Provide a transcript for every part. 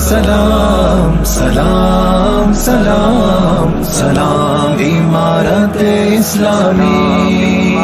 سلام سلام سلام سلام امارت اسلامی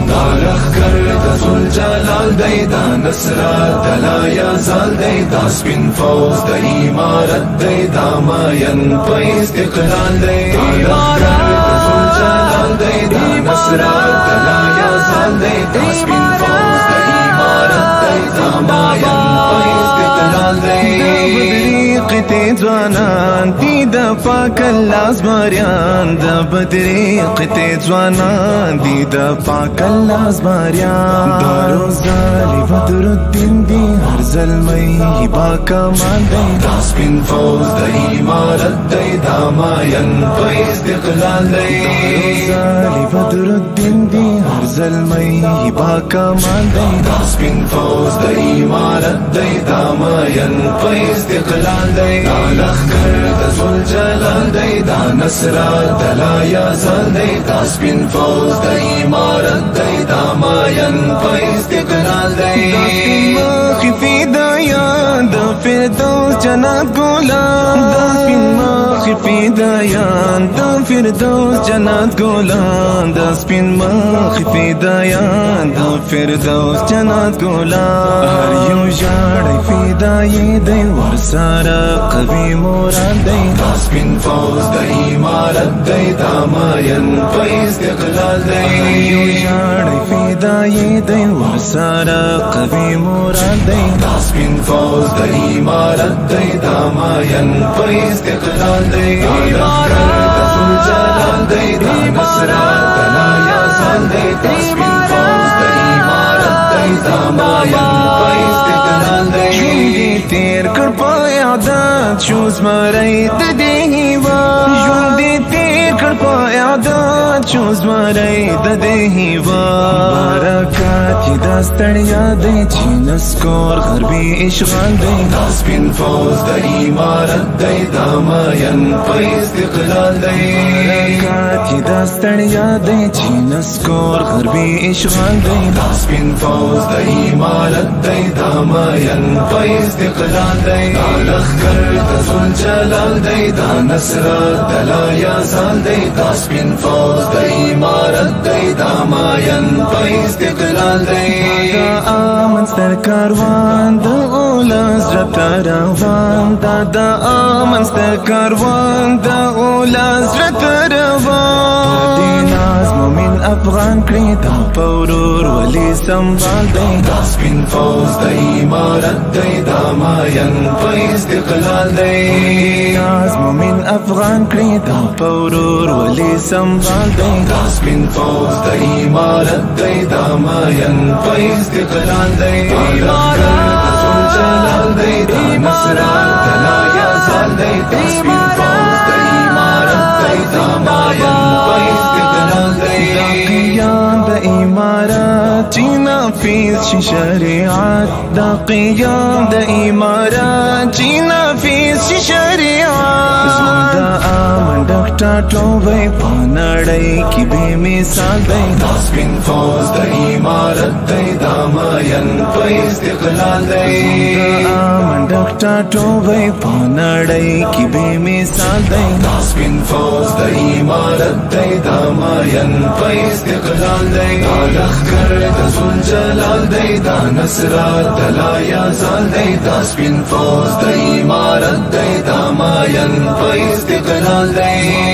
دا لخکر دا ذوالجلال دی دا نصرت دلا یزال دی دا سپین فوز دا امارت دی دا ماین پا استقلال دی دا لخکر دا ذوالجلال دی دا نصرت دلا یزال دی دا سپین فوز دا امارت دی دا ماین پا استقلال دی قتی جوانان دی دا پاک اللہ زماریان دا بدری قتی جوانان دی دا پاک اللہ زماریان دا روزالی بدر الدین دی ہر ظلمی باکا مان دی دا سپین فوز دا امارت دی دا ماین پا استقلال دی روزالی بدر الدین دی ہر ظلمی باکا مان دی دا سپین فوز دا امارت دی دا ماین پا استقلال دی دا لخکر دا ذوالجلال دی دا نصرت دلا یزال دی دا سپین فوز دا امارت دی دا ماین پا استقلال دی دا سپین مخی فدایان دا فردوس جنت گلان دا سپین مخی فدایان دا فردوس جنت گلان دا سپین مخی فدایان دا فردوس جنت گلان هر یو جاڑی فدایی دی ورسارا قوی موران دی دا سپین فوز دا امارت دی دا ماین پا استقلال دی هر یو جاڑی فدایی دی ورسارا قوی موران دی دا سپین فوز دا امارت دی دا ماین پا استقلال دی دا لخکر دا ذوالجلال دی دا نصرت دلا یزال دی دا سپین فوز دا امارت دی دا ماین پا استقلال دی تیر کر پایا عادت شوز مرائی ددی هیوان ژوندی تیر کړ په عادت شوز مرائی ددی هیوان برکات یې دا ستړیا دی چې نسکور غربي اشغال دی دا سپین فوز د امارت دی دا ماین په استقلال دی برکات یې دا ستړیا دی چې نسکور غربي اشغال دی دا سپین فوز د امارت دی دا ماین په استقلال دی دا لخکر د ذوالجلال دی دا نصرت دلا یزال دی دا سپین فوز د امارت دی دا ماین په استقلال دی دا امن ستر کاروان د اولس رته روان دا امن ستر کاروان د اولس رته روان دی ناز مومن افغان کړي دا پورور ولی سنبال دی دا سپین فوز د امارت دی دا ماین په استقلال دی ناز مومن افغان کړي دا پورور ولی سنبال دی دا سپین فوز د امارت دی دا ماین په استقلال دی دا لخکر د ذوالجلال دی دا نصرت دلا یزال دی دا سپین فوز د امارت دی دا ماین په استقلال دی قیام د امارت چې نافذ شي شریعت دا قیام د امارت چې نافذ شي شریعت زموږ د امن ډاکټر ټوبی په نړۍ کې بې مثال دی دا سپین فوز د امارت دی دا ماین په استقلال دی د امن ډاکټر ټوبی په نړۍ کې بې مثال دی دا سپین فوز د امارت دی دا ماین په استقلال دی دا لخکر د ذوالجلال دی دا نصرت دلا یزال دی دا سپین فوز د امارت دی دا ماین په استقلال دی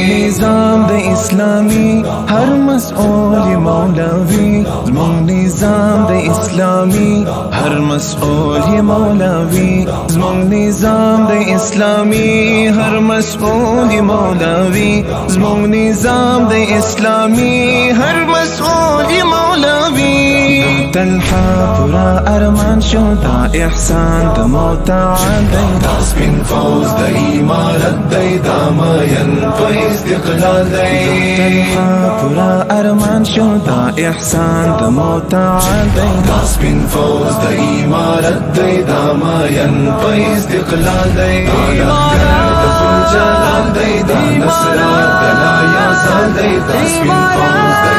نظام د اسلامی هر مسئول مولوی زمون نظام د اسلامی هر مسئول مولوی زمون نظام د اسلامی هر مسئول مولوی زمون نظام د اسلامی هر مسئول مولوی تلحا پورا ارمان شو دا احسان د متعال دی دا سپین فوز د امارت دی دا ماین په استقلال دی تلحا پورا ارمان شو دا احسان د متعال دی دا سپین فوز د امارت دی دا ماین په استقلال دی دا لخکر د ذوالجلال دی دا نصرت دلا یزال دی دا سپین فوز دی